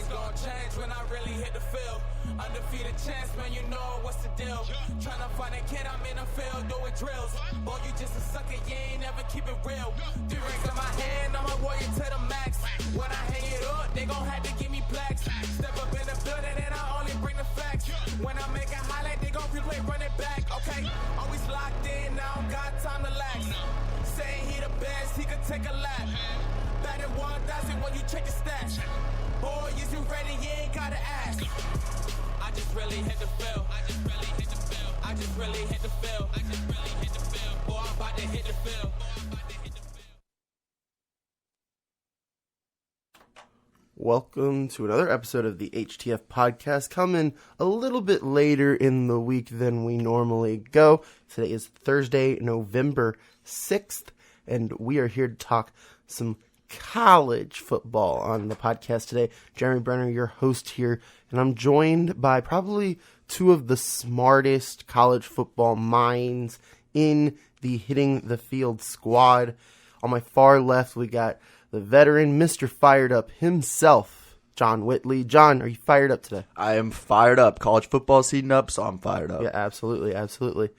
Things gon' change when I really hit the field. Undefeated chance, man, you know what's the deal. Tryna find a kid, I'm in the field doing drills. Boy, you just a sucker, you ain't never keep it real. 3 rings in my hand, I'm a warrior to the max. When I hang it up, they gon' have to give me plaques. Step up in the building and I only bring the facts. When I make a highlight, they gon' replay, run it back. Okay, always locked in, I don't got time to lax. Saying he the best, he could take a lap. Batted 1,000 when you check the stats. Boy, is you ready? You ain't gotta ask. I just really hit the field. I just really hit the field. I just really hit the field. I just really hit the field. Boy, I'm about to hit the field. Welcome to another episode of the HTF podcast, coming a little bit later in the week than we normally go. Today is Thursday, November 6th, and we are here to talk some college football on the podcast today. Jeremy Brener, your host here, and I'm joined by probably two of the smartest college football minds in the Hitting the Field squad. On my far left, we got the veteran, Mr. Fired Up himself, John Whitley. John, are you fired up today? I am fired up. College football's heating up, so I'm fired up. Yeah, absolutely.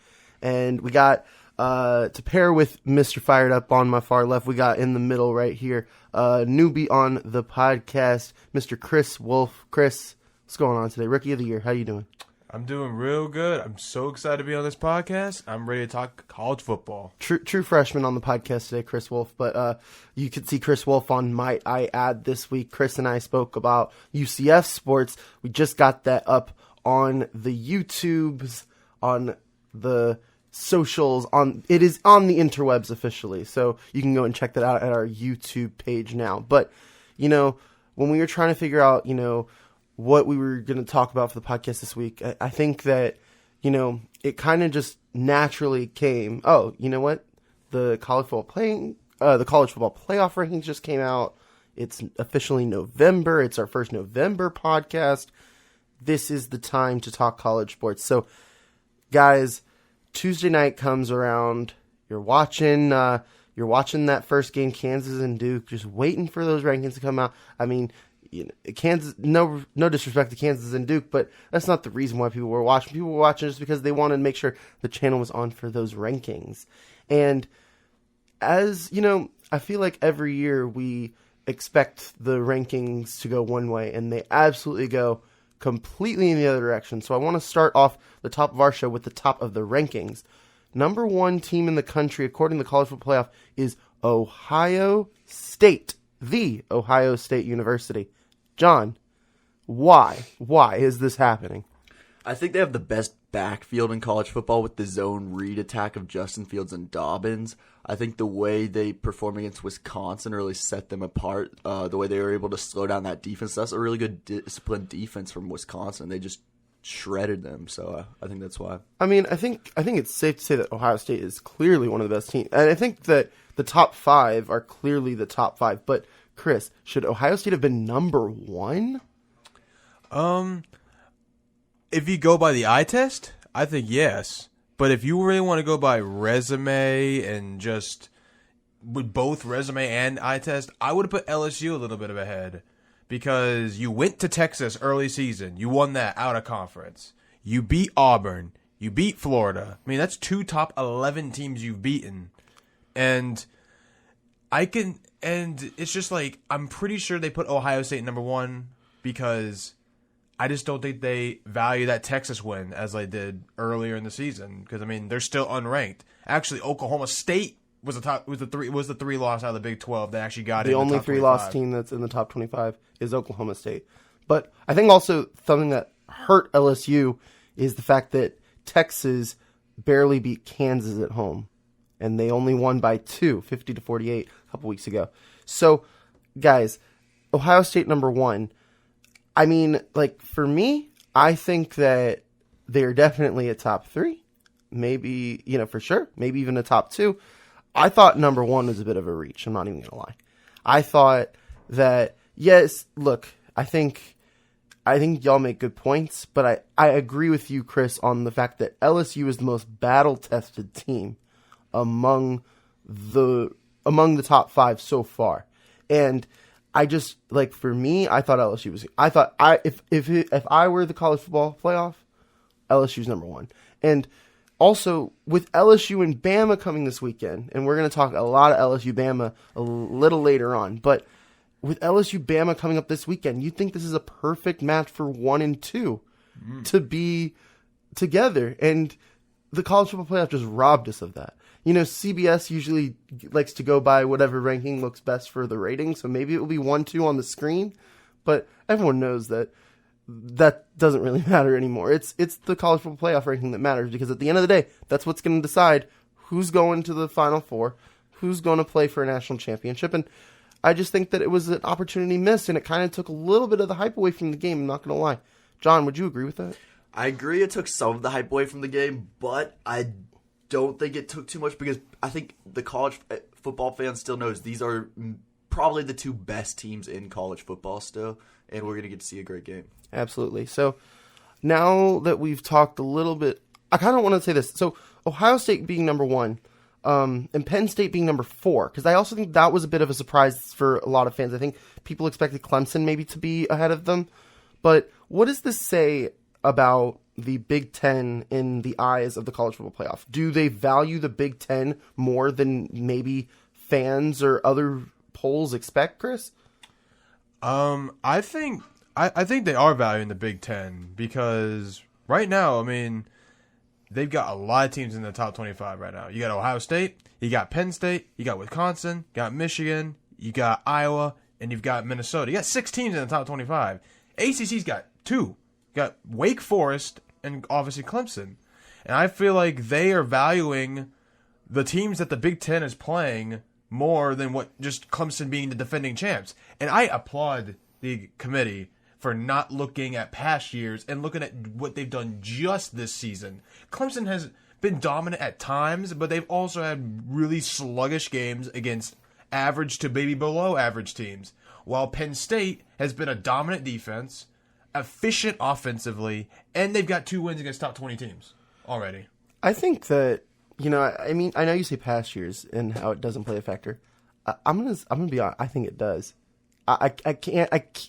And we got, to pair with Mr. Fired Up on my far left, we got in the middle right here, newbie on the podcast, Mr. Chris Wolf. Chris, what's going on today? Rookie of the Year, how you doing? I'm doing real good. I'm so excited to be on this podcast. I'm ready to talk college football. True freshman on the podcast today, Chris Wolf. But you could see Chris Wolf on Might I Add this week. Chris and I spoke about UCF sports. We just got that up on the YouTubes, on the socials. It is on the interwebs officially. So you can go and check that out at our YouTube page now. But, when we were trying to figure out, what we were going to talk about for the podcast this week, I think that, it kind of just naturally came. Oh, you know what? The college football playoff rankings just came out. It's officially November. It's our first November podcast. This is the time to talk college sports. So, guys, Tuesday night comes around. You're watching that first game, Kansas and Duke, just waiting for those rankings to come out. I mean, Kansas, no disrespect to Kansas and Duke, but that's not the reason why people were watching. People were watching just because they wanted to make sure the channel was on for those rankings. And as I feel like every year we expect the rankings to go one way, and they absolutely go completely in the other direction. So I want to start off the top of our show with the top of the rankings. Number 1 team in the country, according to the College Football Playoff, is Ohio State, the Ohio State University. John, why? Why is this happening? I think they have the best backfield in college football with the zone read attack of Justin Fields and Dobbins. I think the way they perform against Wisconsin really set them apart. The way they were able to slow down that defense. That's a really good disciplined defense from Wisconsin. They just shredded them, so I think that's why. I mean, I think it's safe to say that Ohio State is clearly one of the best teams. And I think that the top 5 are clearly the top 5. But, Chris, should Ohio State have been number 1? If you go by the eye test, I think yes. But if you really want to go by resume and just with both resume and eye test, I would have put LSU a little bit of ahead because you went to Texas early season. You won that out of conference. You beat Auburn. You beat Florida. I mean, that's 2 top 11 teams you've beaten. And it's just like, I'm pretty sure they put Ohio State number 1 because I just don't think they value that Texas win as they did earlier in the season. Because, I mean, they're still unranked. Actually, Oklahoma State was the 3 loss out of the Big 12 that actually got in the top 25. The only 3 loss team that's in the top 25 is Oklahoma State. But I think also something that hurt LSU is the fact that Texas barely beat Kansas at home. And they only won by 2, 50-48, a couple weeks ago. So, guys, Ohio State number 1. I mean, like, for me, I think that they're definitely a top 3. Maybe, for sure. Maybe even a top 2. I thought number 1 was a bit of a reach. I'm not even going to lie. I thought that, yes, look, I think y'all make good points, but I agree with you, Chris, on the fact that LSU is the most battle-tested team among the top 5 so far. And I just like for me, I thought LSU was. I thought if I were the college football playoff, LSU's number one. And also with LSU and Bama coming this weekend, and we're going to talk a lot of LSU Bama a little later on, but with LSU Bama coming up this weekend, you think this is a perfect match for 1 and 2 to be together, and the college football playoff just robbed us of that. You know, CBS usually likes to go by whatever ranking looks best for the rating, so maybe it will be 1-2 on the screen, but everyone knows that doesn't really matter anymore. It's the college football playoff ranking that matters, because at the end of the day, that's what's going to decide who's going to the Final Four, who's going to play for a national championship, and I just think that it was an opportunity missed, and it kind of took a little bit of the hype away from the game, I'm not going to lie. John, would you agree with that? I agree it took some of the hype away from the game, but I don't think it took too much, because I think the college football fan still knows these are probably the 2 best teams in college football still, and we're going to get to see a great game. Absolutely. So now that we've talked a little bit, I kind of want to say this. So Ohio State being number 1 and Penn State being number 4, because I also think that was a bit of a surprise for a lot of fans. I think people expected Clemson maybe to be ahead of them. But what does this say about the Big Ten in the eyes of the college football playoff? Do they value the Big Ten more than maybe fans or other polls expect, Chris? I think they are valuing the Big Ten, because right now, I mean, they've got a lot of teams in the top 25 right now. You got Ohio State, you got Penn State, you got Wisconsin, you got Michigan, you got Iowa, and you've got Minnesota. You got 6 teams in the top 25. ACC's got 2. You got Wake Forest and obviously Clemson. And I feel like they are valuing the teams that the Big Ten is playing more than what just Clemson being the defending champs. And I applaud the committee for not looking at past years and looking at what they've done just this season. Clemson has been dominant at times, but they've also had really sluggish games against average to maybe below average teams. While Penn State has been a dominant defense, efficient offensively, and they've got 2 wins against top 20 teams already. I think that, you know, I mean, I know you say past years and how it doesn't play a factor. I'm gonna be honest. I think it does.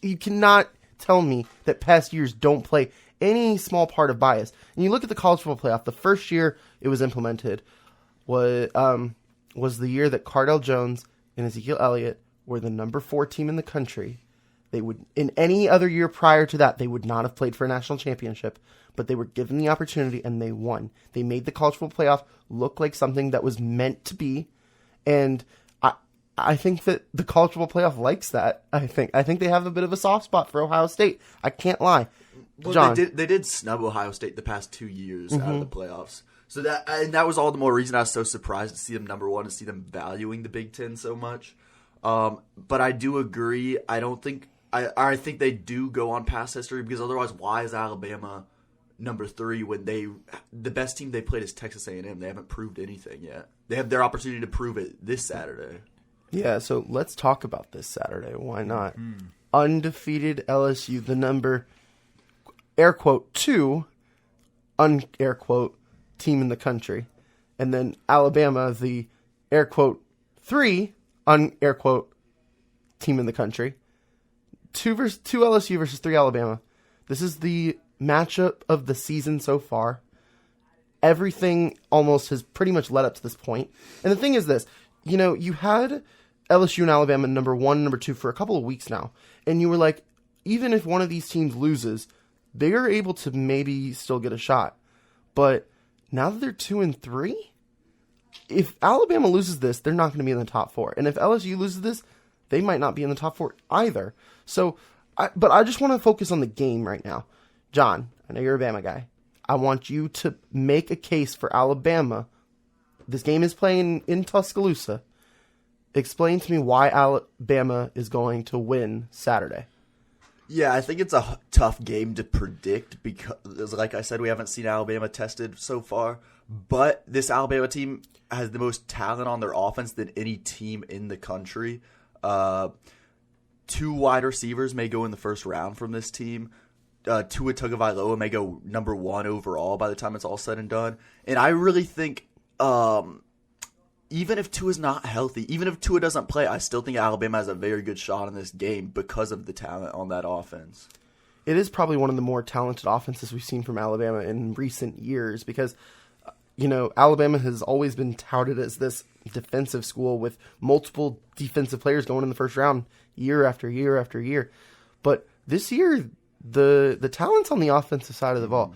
You cannot tell me that past years don't play any small part of bias. And you look at the college football playoff. The first year it was implemented was the year that Cardell Jones and Ezekiel Elliott were the number 4 team in the country. They would, in any other year prior to that, they would not have played for a national championship, but they were given the opportunity and they won. They made the college football playoff look like something that was meant to be, and I think that the college football playoff likes that. I think they have a bit of a soft spot for Ohio State. I can't lie. Well, John, they did snub Ohio State the past 2 years out of the playoffs. So that was all the more reason I was so surprised to see them number 1 and see them valuing the Big Ten so much. But I do agree. I think they do go on past history, because otherwise, why is Alabama number 3 when the best team they played is Texas A&M? They haven't proved anything yet. They have their opportunity to prove it this Saturday. Yeah, so let's talk about this Saturday. Why not? Undefeated LSU, the number, air quote, 2, air quote, team in the country. And then Alabama, the, air quote, 3, air quote, team in the country. 2 LSU versus 3 Alabama. This is the matchup of the season so far. Everything almost has pretty much led up to this point. And the thing is this, you know, you had LSU and Alabama number 1, number 2 for a couple of weeks now. And you were like, even if one of these teams loses, they are able to maybe still get a shot. But now that they're 2 and 3, if Alabama loses this, they're not going to be in the top 4. And if LSU loses this, they might not be in the top 4 either. So, but I just want to focus on the game right now. John, I know you're a Bama guy. I want you to make a case for Alabama. This game is playing in Tuscaloosa. Explain to me why Alabama is going to win Saturday. Yeah, I think it's a tough game to predict because, like I said, we haven't seen Alabama tested so far. But this Alabama team has the most talent on their offense than any team in the country. 2 wide receivers may go in the first round from this team. Tua Tagovailoa may go number 1 overall by the time it's all said and done. And I really think even if Tua's not healthy, even if Tua doesn't play, I still think Alabama has a very good shot in this game because of the talent on that offense. It is probably one of the more talented offenses we've seen from Alabama in recent years because, Alabama has always been touted as this defensive school with multiple defensive players going in the first round year after year after year. But this year, the talent's on the offensive side of the ball.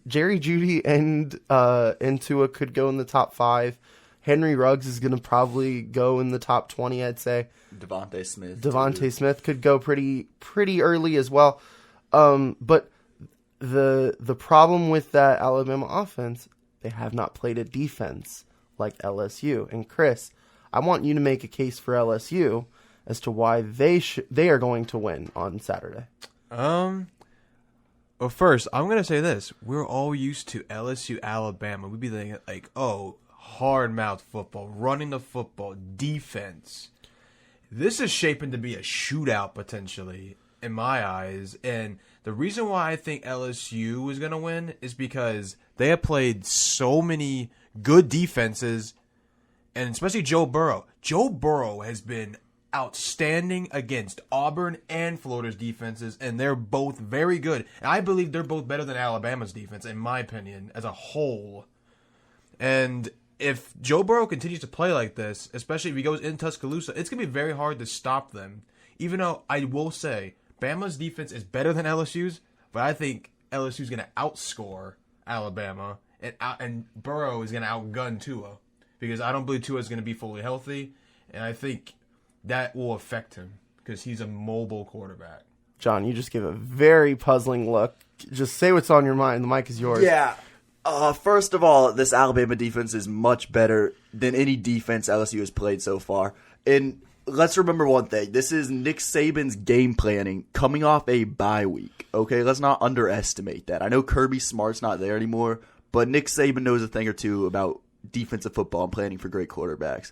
Jerry Jeudy and Tua could go in the top 5. Henry Ruggs is going to probably go in the top 20, I'd say. Devontae Smith could go pretty early as well. But the problem with that Alabama offense, they have not played a defense like LSU. And Chris, I want you to make a case for LSU as to why they are going to win on Saturday. Well, first, I'm going to say this. We're all used to LSU, Alabama. We'd be thinking, like, oh, hard-mouth football, running the football, defense. This is shaping to be a shootout, potentially, in my eyes. And the reason why I think LSU is going to win is because they have played so many good defenses, and especially Joe Burrow. Joe Burrow has been outstanding against Auburn and Florida's defenses, and they're both very good. And I believe they're both better than Alabama's defense, in my opinion, as a whole. And if Joe Burrow continues to play like this, especially if he goes in Tuscaloosa, it's going to be very hard to stop them. Even though I will say, Bama's defense is better than LSU's, but I think LSU's going to outscore Alabama, and Burrow is going to outgun Tua, because I don't believe Tua is going to be fully healthy, and I think that will affect him because he's a mobile quarterback. John, you just gave a very puzzling look. Just say what's on your mind. The mic is yours. Yeah. First of all, this Alabama defense is much better than any defense LSU has played so far. And let's remember one thing. This is Nick Saban's game planning coming off a bye week. Okay, let's not underestimate that. I know Kirby Smart's not there anymore, but Nick Saban knows a thing or two about defensive football and planning for great quarterbacks.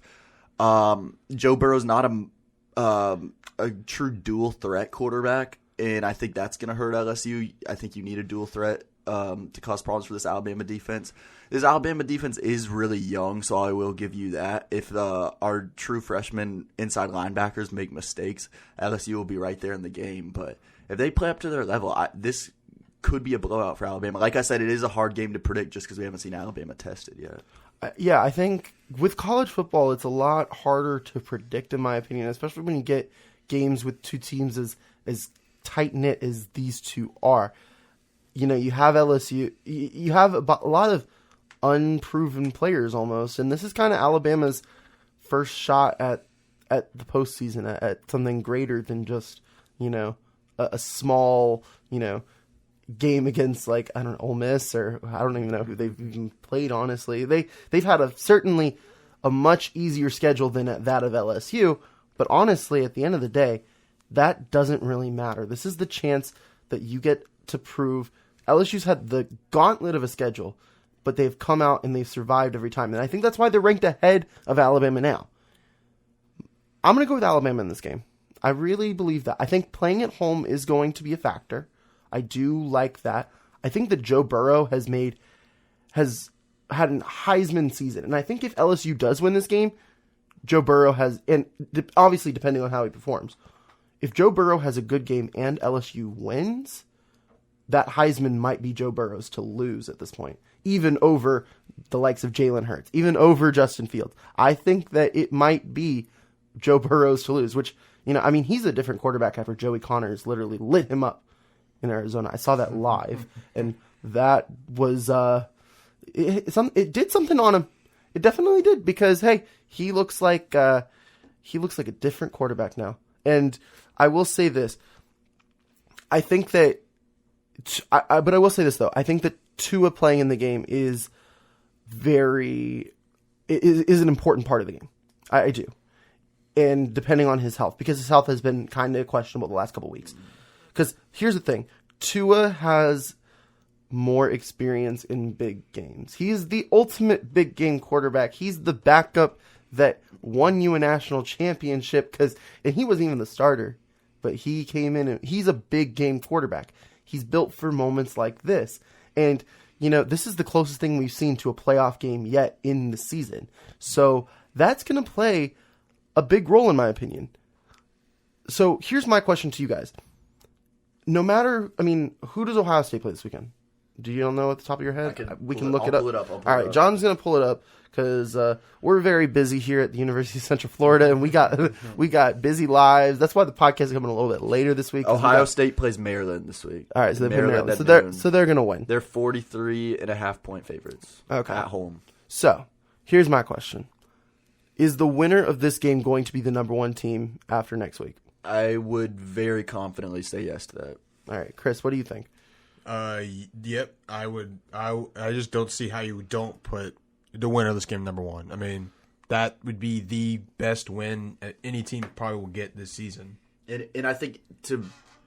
Joe Burrow's not a true dual threat quarterback, and I think that's going to hurt LSU. I think you need a dual threat to cause problems for this Alabama defense. This Alabama defense is really young, so I will give you that. If our true freshmen inside linebackers make mistakes, LSU will be right there in the game. But if they play up to their level, this could be a blowout for Alabama. Like I said, it is a hard game to predict just because we haven't seen Alabama tested yet. Yeah, I think with college football, it's a lot harder to predict, in my opinion, especially when you get games with two teams as tight-knit as these two are. You have LSU, you have a lot of unproven players almost, and this is kind of Alabama's first shot at the postseason, at something greater than just, a small, game against Ole Miss, or I don't even know who they've even played. Honestly, they've had certainly a much easier schedule than that of LSU. But honestly, at the end of the day, that doesn't really matter. This is the chance that you get to prove LSU's had the gauntlet of a schedule, but they've come out and they've survived every time. And I think that's why they're ranked ahead of Alabama now. I'm going to go with Alabama in this game. I really believe that. I think playing at home is going to be a factor. I do like that. I think that Joe Burrow has had a Heisman season. And I think if LSU does win this game, Joe Burrow has, and obviously depending on how he performs, if Joe Burrow has a good game and LSU wins, that Heisman might be Joe Burrow's to lose at this point, even over the likes of Jalen Hurts, even over Justin Fields. I think that it might be Joe Burrow's to lose, which, he's a different quarterback after Joey Connors literally lit him up in Arizona. I saw that live, and that was it did something on him. It definitely did, because hey, he looks like a different quarterback now. And I will say this: I think that, but I will say this though: I think that Tua playing in the game is an important part of the game. I do, and depending on his health, because his health has been kind of questionable the last couple of weeks. Because here's the thing, Tua has more experience in big games. He's the ultimate big game quarterback. He's the backup that won you a national championship, and he wasn't even the starter, but he came in and he's a big game quarterback. He's built for moments like this. And, this is the closest thing we've seen to a playoff game yet in the season. So That's going to play a big role in my opinion. So here's my question to you guys. No matter, who does Ohio State play this weekend? Do you know at the top of your head? We can look it up. All right, John's going to pull it up because we're very busy here at the University of Central Florida, and we got busy lives. That's why the podcast is coming a little bit later this week. Ohio State plays Maryland this week. All right, so they play Maryland. So they're going to win. They're 43.5-point favorites at home. So here's my question. Is the winner of this game going to be the number one team after next week? I would very confidently say yes to that. All right, Chris, what do you think? Yep, I would. I just don't see how you don't put the winner of this game number one. I mean, that would be the best win any team probably will get this season. And I think to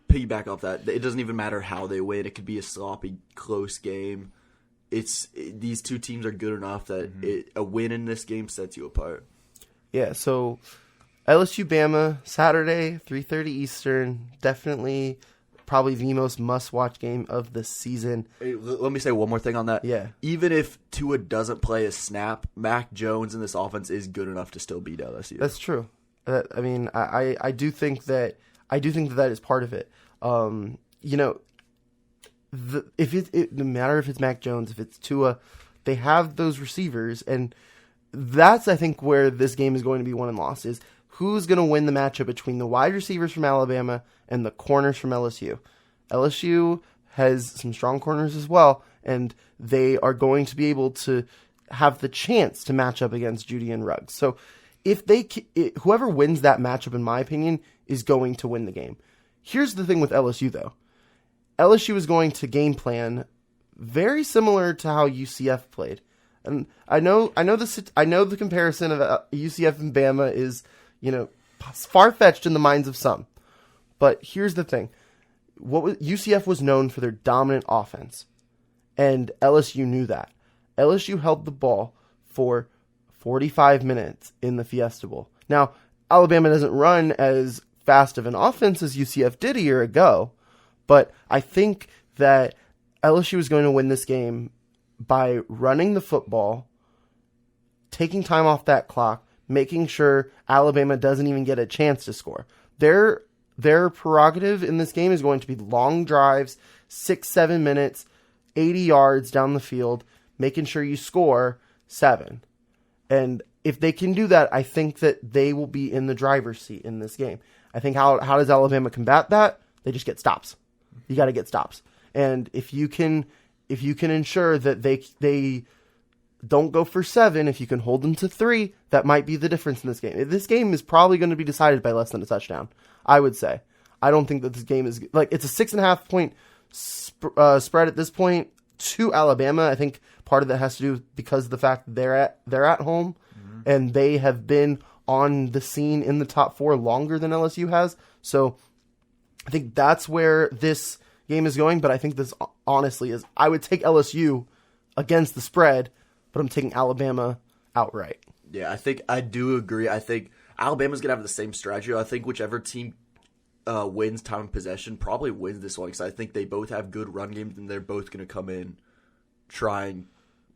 piggyback off that, it doesn't even matter how they win. It could be a sloppy, close game. These two teams are good enough that a win in this game sets you apart. Yeah, so LSU Bama Saturday 3:30 Eastern, definitely probably the most must-watch game of the season. Hey, let me say one more thing on that. Yeah. Even if Tua doesn't play a snap, Mac Jones in this offense is good enough to still beat LSU. That's true. I do think that is part of it. No matter if it's Mac Jones, if it's Tua, they have those receivers, and that's, I think, where this game is going to be won and lost, is who's going to win the matchup between the wide receivers from Alabama and the corners from LSU. LSU has some strong corners as well, and they are going to be able to have the chance to match up against Judy and Ruggs. So whoever wins that matchup, in my opinion, is going to win the game. Here's the thing with LSU, though. LSU is going to game plan very similar to how UCF played. And I know the comparison of UCF and Bama is, far-fetched in the minds of some. But here's the thing. UCF was known for their dominant offense, and LSU knew that. LSU held the ball for 45 minutes in the Fiesta Bowl. Now, Alabama doesn't run as fast of an offense as UCF did a year ago, but I think that LSU is going to win this game by running the football, taking time off that clock, making sure Alabama doesn't even get a chance to score. Their prerogative in this game is going to be long drives, 6-7 minutes, 80 yards down the field, making sure you score 7. And if they can do that, I think that they will be in the driver's seat in this game. I think how does Alabama combat that? They just get stops. You got to get stops. And if you can ensure that they don't go for 7, if you can hold them to 3, that might be the difference in this game. This game is probably going to be decided by less than a touchdown, I would say. I don't think that this game is it's a 6.5 point spread at this point to Alabama. I think part of that has to do because of the fact that they're at home, and they have been on the scene in the top 4 longer than LSU has. So I think that's where this game is going. But I think this honestly is, I would take LSU against the spread, but I'm taking Alabama outright. Yeah, I do agree. I think Alabama's going to have the same strategy. I think whichever team wins time of possession probably wins this one, because I think they both have good run games, and they're both going to come in trying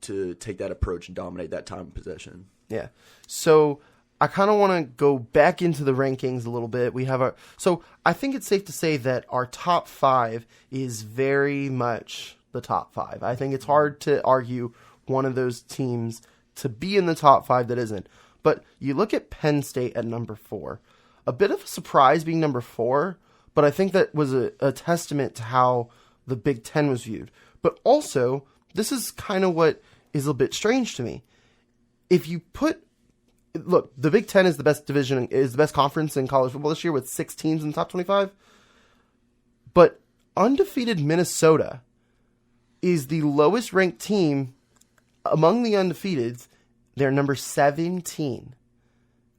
to take that approach and dominate that time of possession. Yeah. So I kind of want to go back into the rankings a little bit. So I think it's safe to say that our top 5 is very much the top 5. I think it's hard to argue one of those teams to be in the top 5 that isn't. But you look at Penn State at number 4. A bit of a surprise being number 4, but I think that was a testament to how the Big Ten was viewed. But also, this is kind of what is a bit strange to me. Look, the Big Ten is the best division, is the best conference in college football this year with 6 teams in the top 25. But undefeated Minnesota is the lowest ranked team among the undefeateds. They're number 17.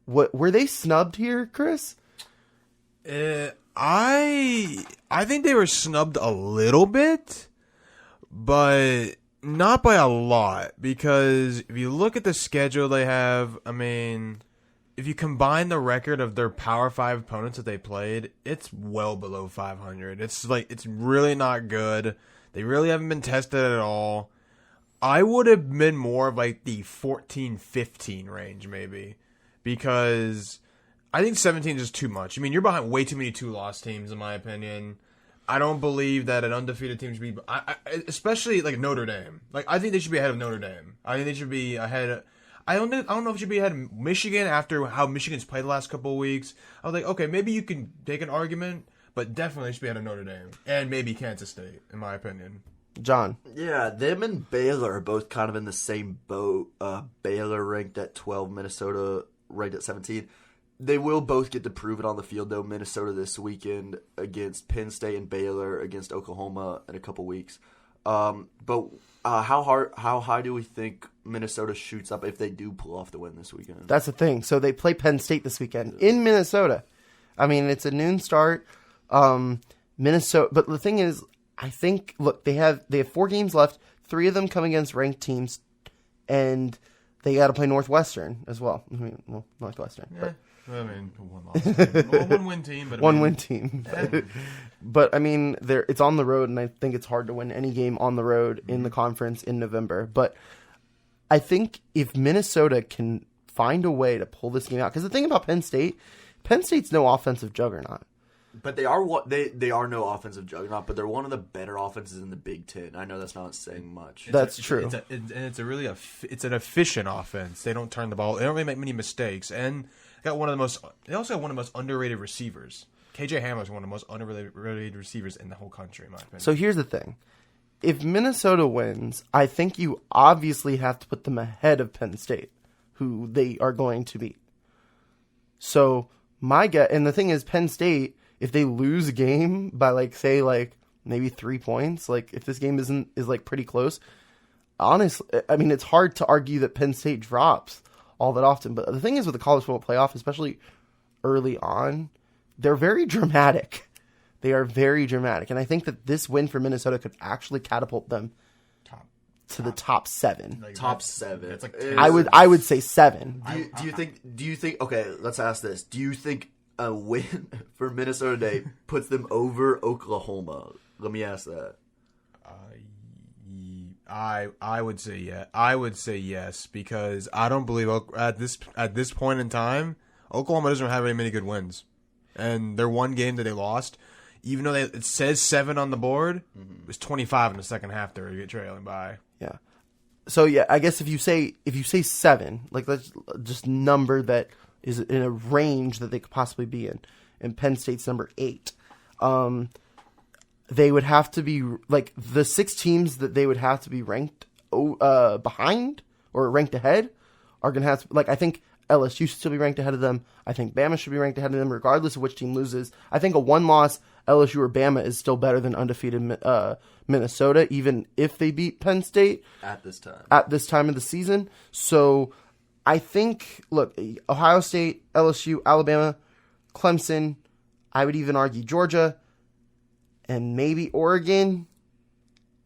What were they snubbed here, Chris? I think they were snubbed a little bit, but not by a lot, because if you look at the schedule they have, if you combine the record of their Power 5 opponents that they played, it's well below 500. It's really not good. They really haven't been tested at all. I would have been more of like the 14-15 range maybe, because I think 17 is just too much. I mean, you're behind way too many 2-loss teams in my opinion. I don't believe that an undefeated team should be, especially like Notre Dame. Like I think they should be ahead of Notre Dame. I think they should be ahead of, I don't know if it should be ahead of Michigan after how Michigan's played the last couple of weeks. I was like, okay, maybe you can take an argument, but definitely should be ahead of Notre Dame and maybe Kansas State, in my opinion. John. Yeah, them and Baylor are both kind of in the same boat. Baylor ranked at 12, Minnesota ranked at 17. They will both get to prove it on the field, though. Minnesota this weekend against Penn State and Baylor against Oklahoma in a couple weeks. But how high do we think Minnesota shoots up if they do pull off the win this weekend? That's the thing. So they play Penn State this weekend in Minnesota. I mean, it's a noon start. Minnesota, but the thing is, I think, look, they have 4 games left. 3 of them come against ranked teams, and they got to play Northwestern as well. I mean, well, Northwestern. Yeah. I mean, one win team, but win team. But I mean, it's on the road, and I think it's hard to win any game on the road in the conference in November. But I think if Minnesota can find a way to pull this game out, because the thing about Penn State's no offensive juggernaut. But they are no offensive juggernaut, but they're one of the better offenses in the Big Ten. I know that's not saying much. That's true. It's an efficient offense. They don't turn the ball. They don't really make many mistakes, and they also have one of the most underrated receivers. KJ Hamler is one of the most underrated receivers in the whole country, in my opinion. So here's the thing. If Minnesota wins, I think you obviously have to put them ahead of Penn State, who they are going to beat. So my guess, and the thing is, Penn State, if they lose a game by maybe 3 points, like if this game is pretty close, honestly, I mean, it's hard to argue that Penn State drops all that often. But the thing is with the college football playoff, especially early on, they're very dramatic. They are very dramatic. And I think that this win for Minnesota could actually catapult them to the top 7. Like top 7. It's like I would say 7. Do you think okay, let's ask this. Do you think a win for Minnesota Day puts them over Oklahoma? Let me ask that. I would say yeah. I would say yes, because I don't believe at this point in time, Oklahoma doesn't have many good wins, and their one game that they lost, even though it says 7 on the board, it was 25 in the second half. They were trailing by. Yeah. So yeah, I guess if you say 7, like let's just number that is in a range that they could possibly be in, and Penn State's number 8. They would have to be like the 6 teams that they would have to be ranked behind or ranked ahead are going to have to, like, I think LSU should still be ranked ahead of them. I think Bama should be ranked ahead of them regardless of which team loses. I think a 1-loss LSU or Bama is still better than undefeated Minnesota, even if they beat Penn State at this time of the season. So I think, look, Ohio State, LSU, Alabama, Clemson, I would even argue Georgia, and maybe Oregon,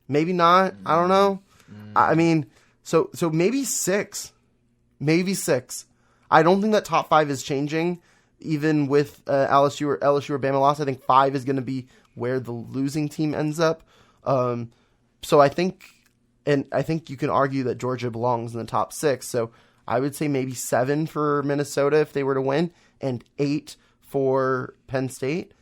maybe not. I don't know. I mean, so maybe 6. Maybe 6. I don't think that top 5 is changing, even with LSU or Bama loss. I think 5 is going to be where the losing team ends up. So I think you can argue that Georgia belongs in the top 6. So I would say maybe 7 for Minnesota if they were to win, and 8 for Penn State.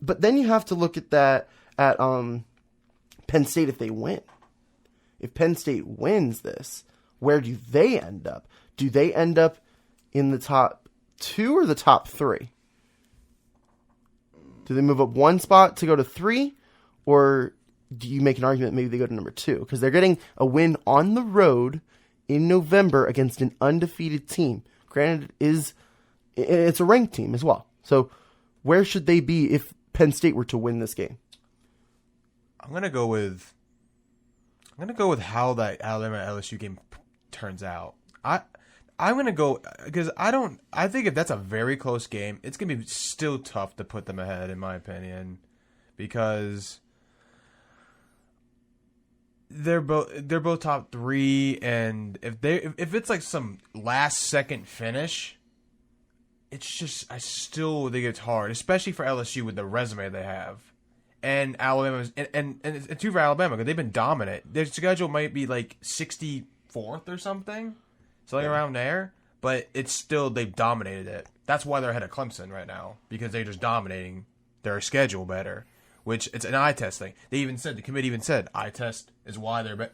But then you have to look at that at Penn State if they win. If Penn State wins this, where do they end up? Do they end up in the top 2 or the top 3? Do they move up 1 spot to go to 3? Or do you make an argument maybe they go to number 2? Because they're getting a win on the road in November against an undefeated team. Granted, it's a ranked team as well. So where should they be if Penn State were to win this game? I'm gonna go with how that Alabama LSU game turns out. I'm gonna go because I think if that's a very close game, it's gonna be still tough to put them ahead, in my opinion, because they're both top 3, and if it's like some last second finish, it's just I still think it's hard, especially for LSU with the resume they have, and Alabama's and it's true for Alabama because they've been dominant. Their schedule might be like 64th or something around there, but it's still they've dominated it. That's why they're ahead of Clemson right now because they're just dominating their schedule better. Which it's an eye test thing. The committee even said eye test is why they're ahead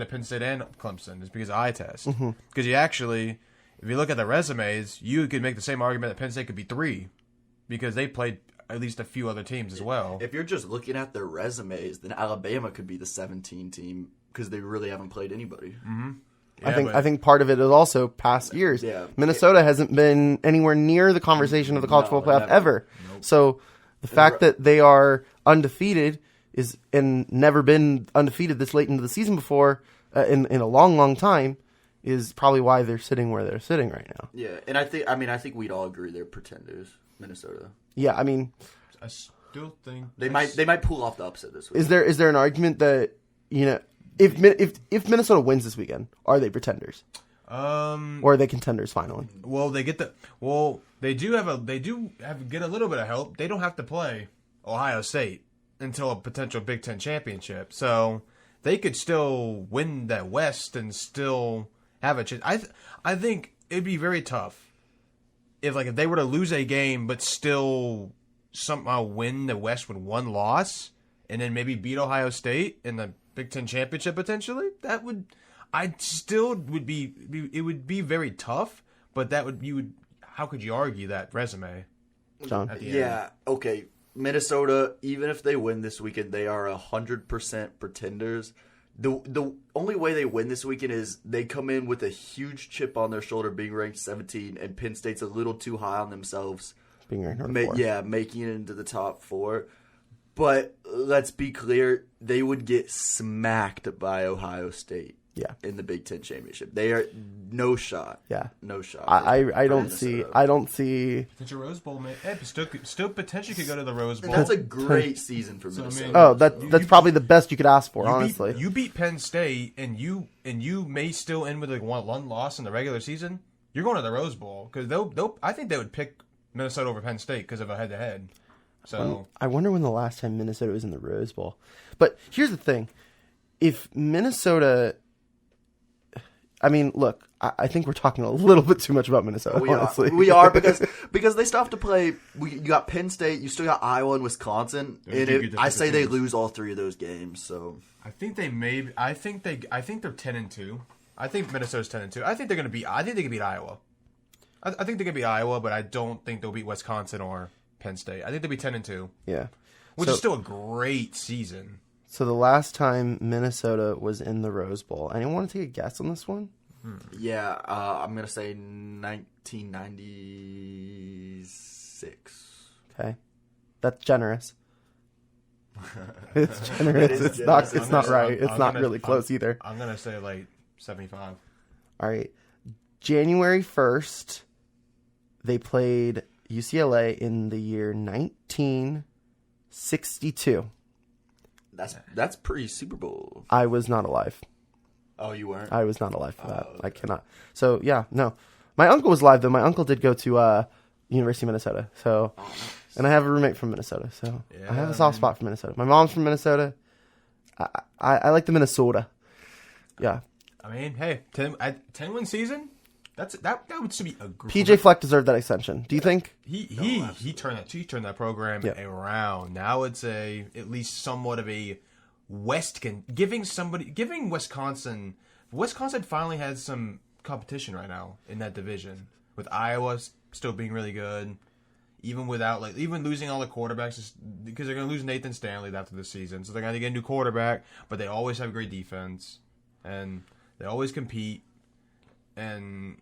of Penn State and Clemson is because of eye test. Because you actually, if you look at the resumes, you could make the same argument that Penn State could be 3 because they played at least a few other teams as well. If you're just looking at their resumes, then Alabama could be the 17 team because they really haven't played anybody. Yeah, I think part of it is also past years. Yeah. Minnesota hasn't been anywhere near the conversation of the college football playoff ever. Nope. So the fact that they are undefeated and never been undefeated this late into the season before in a long, long time is probably why they're sitting where they're sitting right now. Yeah, and I think we'd all agree they're pretenders, Minnesota. Yeah, I mean, I still think they might pull off the upset this week. Is there an argument that if Minnesota wins this weekend, are they pretenders? Or are they contenders finally? Well, they get get a little bit of help. They don't have to play Ohio State until a potential Big Ten championship, so they could still win that West and still have a chance. I think it'd be very tough if they were to lose a game but still somehow win the West with one loss and then maybe beat Ohio State in the Big Ten championship potentially. It would be very tough, but how could you argue that resume? John? Yeah, okay. Minnesota, even if they win this weekend, they are 100% pretenders. The only way they win this weekend is they come in with a huge chip on their shoulder being ranked 17, and Penn State's a little too high on themselves. Being ranked number 4. Yeah, making it into the top 4. But let's be clear, they would get smacked by Ohio State. Yeah. In the Big Ten championship, they are no shot. Yeah, no shot. I don't see. Potential Rose Bowl, man. Still potentially could go to the Rose Bowl. That's a great season for Minnesota. That's probably the best you could ask for, honestly. You beat Penn State, and you may still end with one loss in the regular season. You're going to the Rose Bowl because I think they would pick Minnesota over Penn State because of a head-to-head. So I wonder when the last time Minnesota was in the Rose Bowl. But here's the thing: if Minnesota. I mean, look, I think we're talking a little bit too much about Minnesota, honestly. We are because they still have to play. You got Penn State, you still got Iowa and Wisconsin. I say they lose all 3 of those games. So I think they may. I think they're 10-2. I think Minnesota's 10-2. I think they're going to beat. I think they can beat Iowa. I think they can beat Iowa, but I don't think they'll beat Wisconsin or Penn State. I think they'll be 10-2. Yeah, which is still a great season. So the last time Minnesota was in the Rose Bowl, anyone want to take a guess on this one? Yeah, I'm going to say 1996. Okay. That's generous. It's generous. It's not right. It's not really close either. I'm going to say 75. All right. January 1st, they played UCLA in the year 1962. That's pre-Super Bowl. I was not alive. Oh, you weren't? I was not alive for that. Okay. I cannot. So, yeah, no. My uncle was alive, though. My uncle did go to University of Minnesota. So, and I have a roommate from Minnesota. So, I have a soft spot for Minnesota. My mom's from Minnesota. I like the Minnesota. Yeah. I mean, hey, 10-win season? That would be a great. PJ Fleck deserved that extension. Do you think? He turned that program around. Now it's at least somewhat of a giving Wisconsin. Wisconsin finally has some competition right now in that division with Iowa still being really good, even without even losing all the quarterbacks because they're going to lose Nathan Stanley after this season, so they're going to get a new quarterback. But they always have great defense and they always compete. And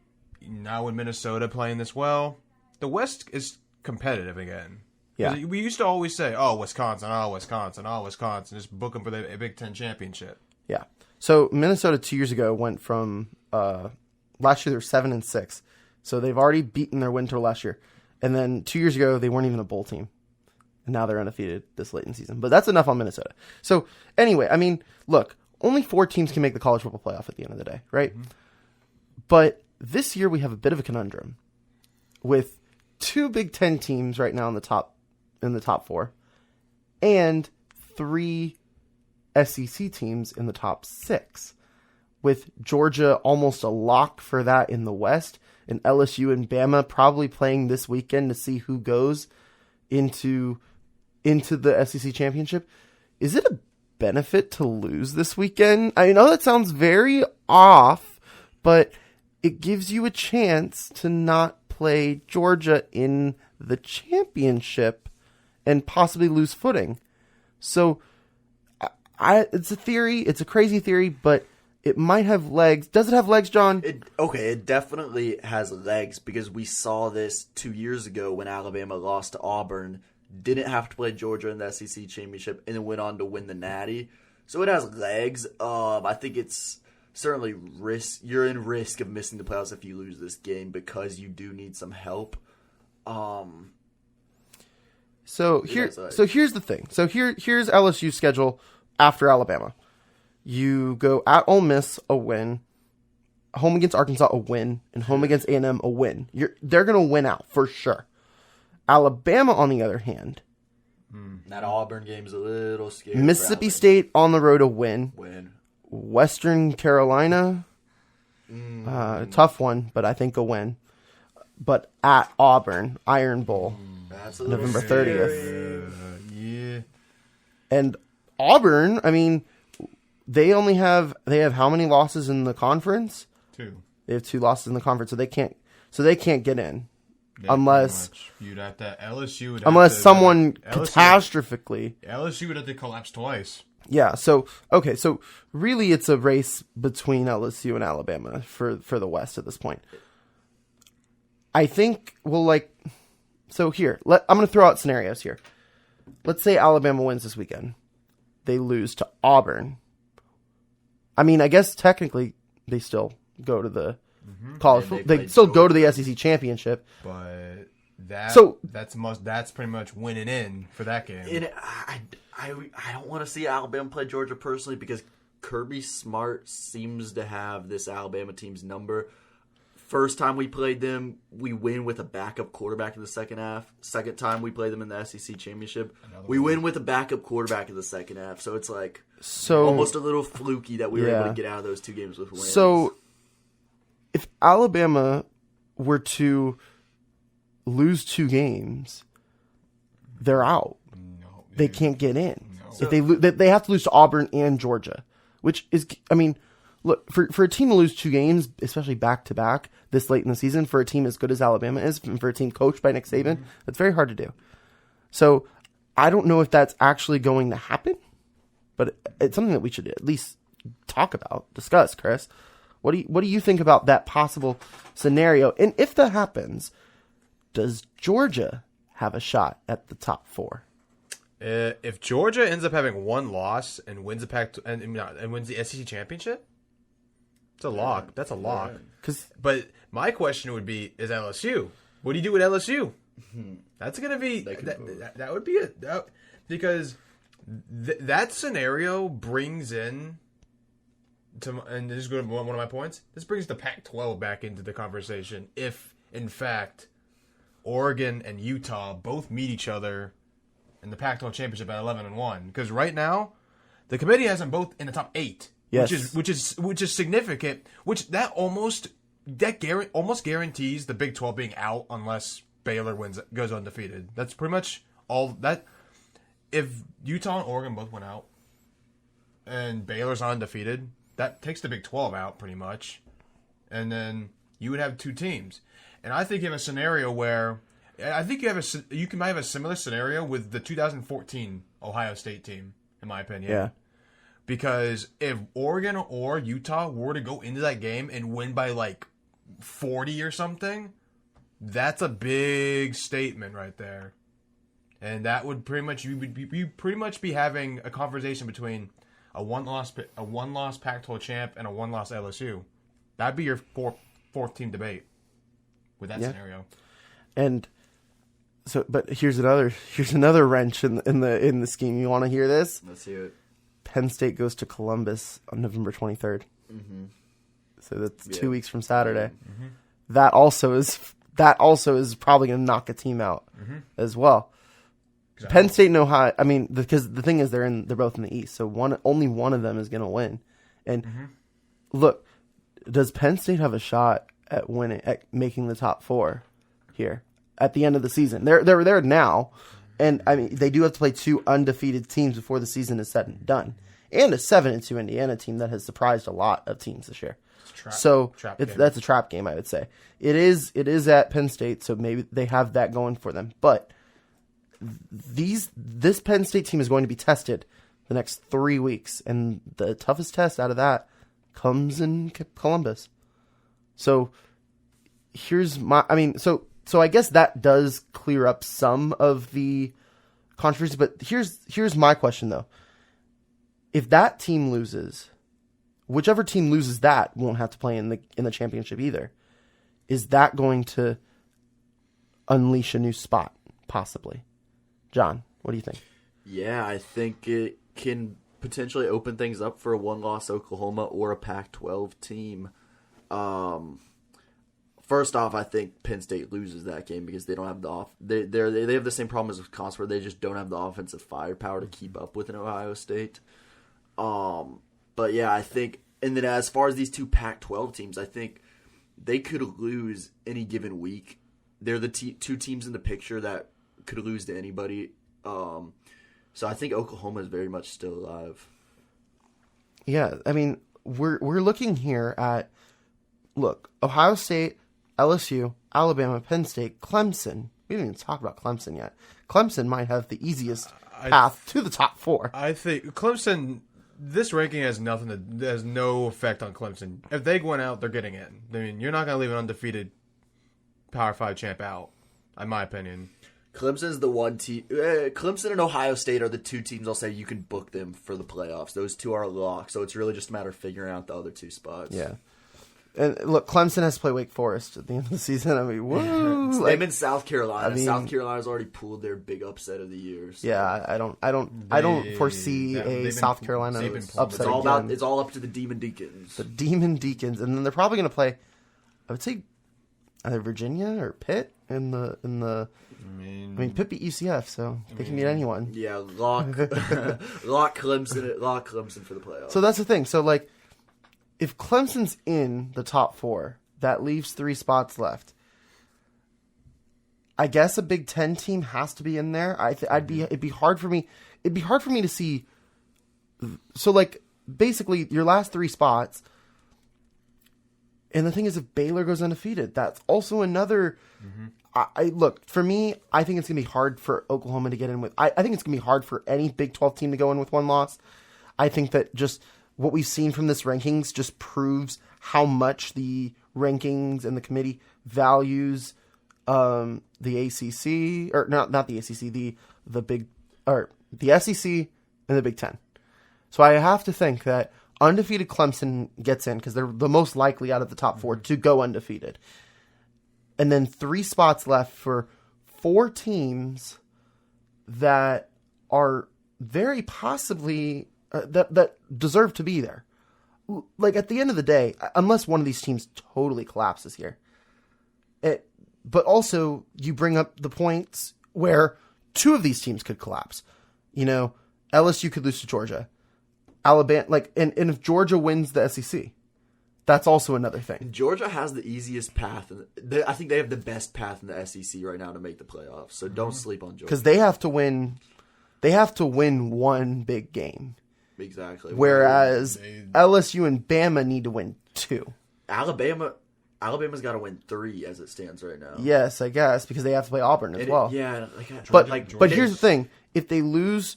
now with Minnesota playing this well, the West is competitive again. Yeah. We used to always say, Wisconsin, just book them for the Big Ten championship. Yeah. So Minnesota 2 years ago went from last year they were 7-6, so they've already beaten their win total last year, and then 2 years ago they weren't even a bowl team, and now they're undefeated this late in the season. But that's enough on Minnesota. So anyway, I mean, look, only 4 teams can make the college football playoff at the end of the day, right? Mm-hmm. But this year we have a bit of a conundrum with 2 Big Ten teams right now in the top 4, and 3 SEC teams in the top 6, with Georgia almost a lock for that in the West, and LSU and Bama probably playing this weekend to see who goes into the SEC championship. Is it a benefit to lose this weekend? I know that sounds very off, but it gives you a chance to not play Georgia in the championship and possibly lose footing. So it's a theory. It's a crazy theory, but it might have legs. Does it have legs, John? It definitely has legs because we saw this 2 years ago when Alabama lost to Auburn, didn't have to play Georgia in the SEC championship, and then went on to win the Natty. So it has legs. I think it's certainly risk. You're in risk of missing the playoffs if you lose this game because you do need some help. So here's the thing. So here's LSU's schedule after Alabama. You go at Ole Miss, a win, home against Arkansas, a win, and home against A&M, a win. They're going to win out for sure. Alabama, on the other hand, that Auburn game's a little scary. Mississippi State on the road, a win. Western Carolina, tough one, but I think a win. But at Auburn, Iron Bowl, November 30th. Yeah. And Auburn, I mean, they have how many losses in the conference? 2. They have 2 losses in the conference, so they can't get in. Unless you'd have to LSU would unless have to, someone LSU, catastrophically LSU would have to collapse twice. Yeah, so really it's a race between LSU and Alabama for the West at this point. I think I'm going to throw out scenarios here. Let's say Alabama wins this weekend. They lose to Auburn. I mean, I guess technically they still go to the college. They still go to the SEC championship. But that's pretty much winning in for that game. I don't want to see Alabama play Georgia personally because Kirby Smart seems to have this Alabama team's number. First time we played them, we win with a backup quarterback in the second half. Second time we played them in the SEC championship, we win with a backup quarterback in the second half. So it's almost a little fluky that we were able to get out of those 2 games with wins. So if Alabama were to lose 2 games, they're out. No, they can't get in. No. If they have to lose to Auburn and Georgia, which is, I mean, look, for a team to lose 2 games, especially back to back this late in the season, for a team as good as Alabama is, and for a team coached by Nick Saban, that's very hard to do. So I don't know if that's actually going to happen, but it's something that we should at least talk about, discuss. Chris, what do you think about that possible scenario? And if that happens, does Georgia have a shot at the top 4? If Georgia ends up having 1 loss and wins and wins the SEC championship, it's a lock. That's a lock. But my question would be: is LSU? What do you do with LSU? That's going to be that would be because that scenario brings in and this is going to be one of my points. This brings the Pac-12 back into the conversation. If in fact Oregon and Utah both meet each other in the Pac-12 championship at 11-1, because right now the committee has them both in the top 8. Yes. Which is significant. Which almost guarantees the Big 12 being out unless Baylor goes undefeated. That's pretty much all that. If Utah and Oregon both went out and Baylor's undefeated, that takes the Big 12 out pretty much, and then you would have 2 teams. And I think you have a scenario where you might have a similar scenario with the 2014 Ohio State team, in my opinion. Yeah. Because if Oregon or Utah were to go into that game and win by like 40 or something, that's a big statement right there. And that would pretty much you pretty much be having a conversation between a one-loss Pac-12 champ and a one-loss LSU. That'd be your fourth team debate with that scenario. And so, but here's another wrench in the scheme. You want to hear this? Let's hear it. Penn State goes to Columbus on November 23rd. Mm-hmm. So that's 2 weeks from Saturday. Mm-hmm. That also is probably going to knock a team out as well. Penn State and Ohio. I mean, because the thing is, they're both in the East, so only one of them is going to win. And look, does Penn State have a shot at making the top 4 here at the end of the season? They're there now, and I mean they do have to play 2 undefeated teams before the season is said and done, and a 7-2 Indiana team that has surprised a lot of teams this year. That's a trap game, I would say. It is at Penn State, so maybe they have that going for them. But this Penn State team is going to be tested the next 3 weeks, and the toughest test out of that comes in Columbus. So so I guess that does clear up some of the controversy. But here's my question though: if that team loses, whichever team loses that won't have to play in the championship either. Is that going to unleash a new spot possibly? John, what do you think? Yeah, I think it can potentially open things up for a one-loss Oklahoma or a Pac-12 team. First off, I think Penn State loses that game because they don't have they have the same problem as Wisconsin, where they just don't have the offensive firepower to keep up with an Ohio State. But yeah, I think, and then as far as these 2 Pac-12 teams, I think they could lose any given week. They're the 2 teams in the picture that could lose to anybody. So I think Oklahoma is very much still alive. Yeah, I mean, we're looking here at, Ohio State, LSU, Alabama, Penn State, Clemson. We didn't even talk about Clemson yet. Clemson might have the easiest path to the top 4. I think Clemson. This ranking has no effect on Clemson. If they went out, they're getting in. I mean, you're not going to leave an undefeated Power 5 champ out, in my opinion. Clemson's the one team. Clemson and Ohio State are the 2 teams I'll say you can book them for the playoffs. Those 2 are locked, so it's really just a matter of figuring out the other 2 spots. Yeah. And look, Clemson has to play Wake Forest at the end of the season. I mean, whoa! Them in South Carolina. South Carolina's already pulled their big upset of the year. So. Yeah, I don't foresee a South Carolina upset. It's all up to the Demon Deacons. The Demon Deacons, and then they're probably going to play. I would say either Virginia or Pitt in the. I mean, Pitt beat UCF, so they can beat anyone. Yeah, lock Clemson for the playoffs. So that's the thing. So if Clemson's in the top 4, that leaves 3 spots left. I guess a Big Ten team has to be in there. It'd be hard for me. It'd be hard for me to see. So basically your last 3 spots. And the thing is, if Baylor goes undefeated, that's also another. Look, for me, I think it's gonna be hard for Oklahoma to get in with. I think it's gonna be hard for any Big 12 team to go in with 1 loss. I think that just what we've seen from this rankings just proves how much the rankings and the committee values the ACC, or not the ACC, the SEC and the Big Ten. So I have to think that undefeated Clemson gets in because they're the most likely out of the top 4 to go undefeated, and then 3 spots left for 4 teams that are very possibly. That deserve to be there. At the end of the day, unless one of these teams totally collapses here. But also, you bring up the points where 2 of these teams could collapse. LSU could lose to Georgia. Alabama, and if Georgia wins the SEC, that's also another thing. Georgia has the easiest path. I think they have the best path in the SEC right now to make the playoffs. So don't sleep on Georgia. Because they have to win. They have to win 1 big game. Exactly. Whereas LSU and Bama need to win 2. Alabama's got to win 3 as it stands right now. Yes, I guess, because they have to play Auburn as well. Yeah, but here's the thing: if they lose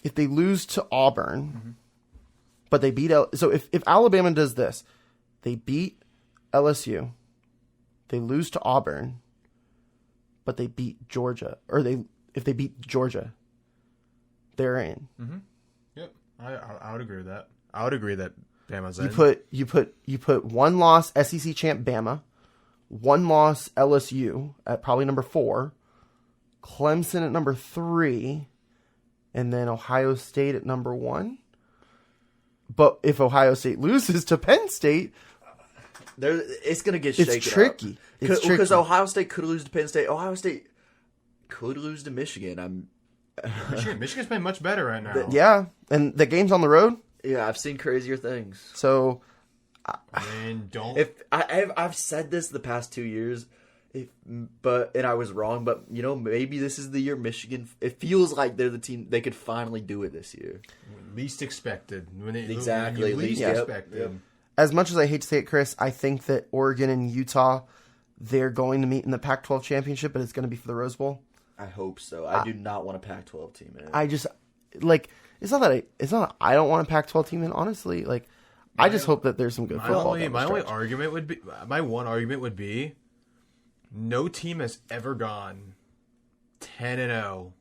to Auburn, but they beat if Alabama does this, they beat LSU, they lose to Auburn, but they beat Georgia, or if they beat Georgia, they're in. Mm-hmm. Yep, I would agree with that. I would agree that Bama's in. You put 1 loss SEC champ Bama, 1 loss LSU at probably number 4, Clemson at number 3, and then Ohio State at number 1. But if Ohio State loses to Penn State, it's going to get shaken. It's tricky. Because Ohio State could lose to Penn State. Ohio State could lose to Michigan. Michigan's playing much better right now. Yeah, and the game's on the road, Yeah, I've seen crazier things. so And don't. If I've said this the past 2 years, and I was wrong. But maybe this is the year Michigan. It feels like they're the team. They could finally do it this year. Least expected. Exactly, When you least yep, expected. yep. as much as I hate to say it, Chris, I think that Oregon and Utah, they're going to meet in the Pac-12 championship, but it's going to be for the Rose Bowl. I hope so. I do not want a Pac-12 team in. I just it's not that I don't want a Pac-12 team in. Honestly, I just hope that there's some good football. My one argument would be, no team has ever gone 10-0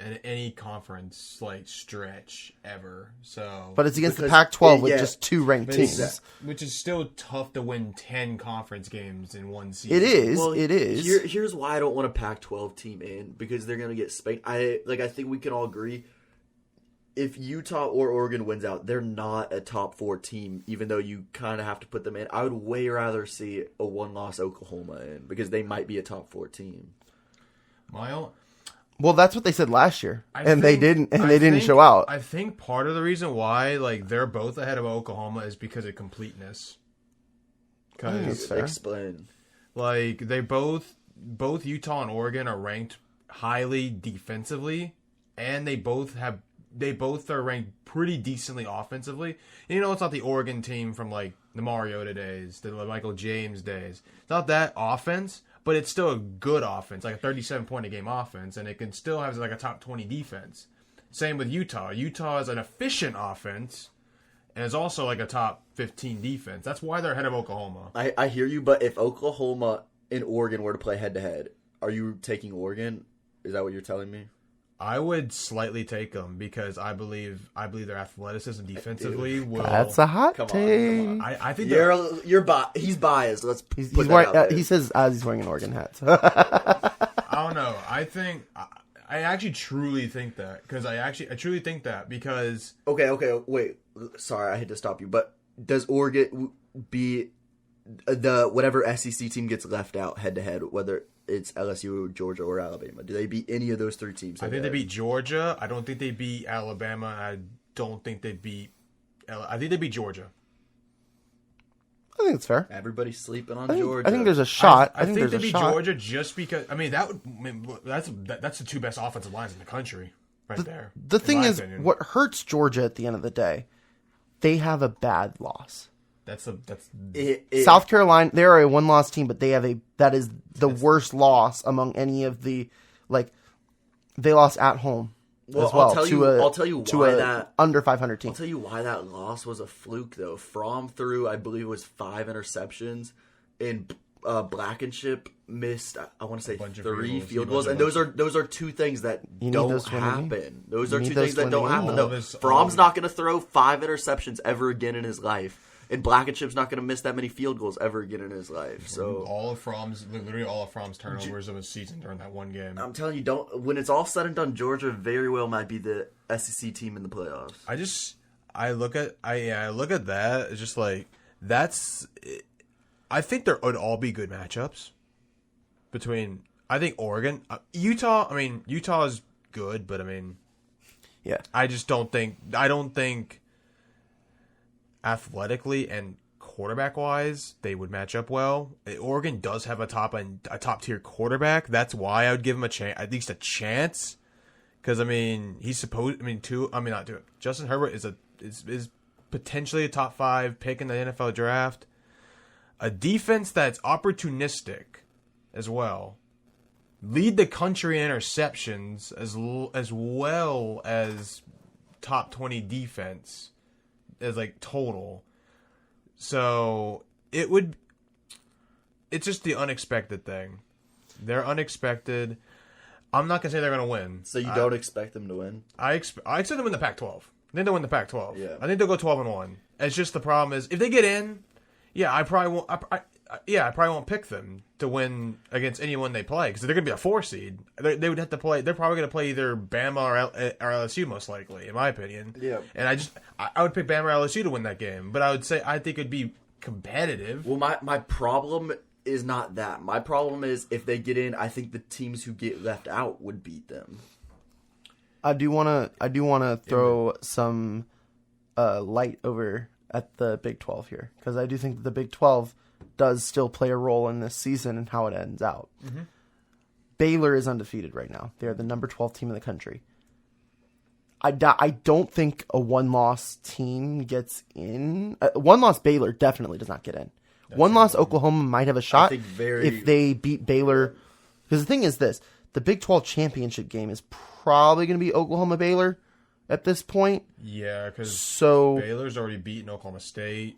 in any conference stretch ever. So, But it's against the Because Pac-12 with just 2 ranked Which is- teams. which is still tough to win 10 conference games in one season. It is. Well, it is. Here's why I don't want a Pac-12 team in, because they're gonna get spanked. I think we can all agree. If Utah or Oregon wins out, they're not a top 4 team, even though you kind of have to put them in. I would way rather see a 1-loss Oklahoma in, because they might be a top 4 team. Well, that's what they said last year, and think- they I didn't think- show out. I think part of the reason why they're both ahead of Oklahoma is because of completeness. That's Because fair. Explain. they both Utah and Oregon are ranked highly defensively, and they both are ranked pretty decently offensively. And it's not the Oregon team from the Mariota days, the Michael James days. It's not that offense, but it's still a good offense, like a 37-point-a-game offense, and it can still have a top 20 defense. Same with Utah. Utah is an efficient offense, and is also a top 15 defense. That's why they're ahead of Oklahoma. I hear you, but if Oklahoma and Oregon were to play head-to-head, are you taking Oregon? Is that what you're telling me? I would slightly take them because I believe their athleticism defensively will. That's a hot Come on, take. come on. I think He's biased. Let's He's put that wearing. out there. He says as he's wearing an Oregon hat. I don't know. I actually truly think that because I truly think that because Okay, wait. Sorry, I had to stop you. But does Oregon be the whatever SEC team gets left out head to head, whether it's LSU, Georgia, or Alabama? Do they beat any of those 3 teams? I think they beat Georgia. I don't think they beat Alabama. I don't think they beat. I think they beat Georgia. I think it's fair. Everybody's sleeping on I think, Georgia. I think there's a shot. I think there's they a beat shot. Georgia just because. That's the 2 best offensive lines in the country, right there. The in thing my is, opinion. what hurts Georgia at the end of the day, they have a bad loss. South Carolina, they are a 1-loss team, but that is the worst loss among any of the they lost at home as well. I'll tell you why that under 500 team. I'll tell you why that loss was a fluke, though. Fromm threw, I believe, it was 5 interceptions, and Blankenship missed, I want to say, 3 field goals, and those are 2 things that don't happen. Those are 2 things that don't happen. No, Fromm's not going to throw 5 interceptions ever again in his life. And Blankenship's not going to miss that many field goals ever again in his life. So literally all of Fromm's turnovers of a season during that one game. I'm telling you, when it's all said and done, Georgia very well might be the SEC team in the playoffs. I look at that. It's just that's. I think there would all be good matchups between. I think Oregon, Utah. Utah is good, but Yeah. I just don't think. I don't think. Athletically and quarterback wise, they would match up well. Oregon does have a top tier quarterback. That's why I would give him at least a chance. Because he's supposed. Not do it. Justin Herbert is potentially a top 5 pick in the NFL draft. A defense that's opportunistic as well. Lead the country in interceptions as well as top 20 defense. As total, so it's just the unexpected thing. They're unexpected. I'm not gonna say they're gonna win. So you don't expect them to win? I expect them to win the Pac-12. I think they'll win the Pac-12. Yeah. I think they'll go 12-1. It's just the problem is if they get in, I probably won't. I probably won't pick them to win against anyone they play because they're going to be a 4 seed. They would have to play. They're probably going to play either Bama or LSU most likely, in my opinion. Yeah. And I would pick Bama or LSU to win that game, but I would say I think it'd be competitive. Well, my problem is not that. My problem is if they get in, I think the teams who get left out would beat them. I do want to throw some light over at the Big 12 here, because I do think that the Big 12 does still play a role in this season and how it ends out. Mm-hmm. Baylor is undefeated right now. They are the number 12 team in the country. I don't think a one-loss team gets in. One-loss Baylor definitely does not get in. One-loss Oklahoma might have a shot if they beat Baylor. Because the thing is this, the Big 12 championship game is probably going to be Oklahoma-Baylor at this point. Yeah, because Baylor's already beaten Oklahoma State.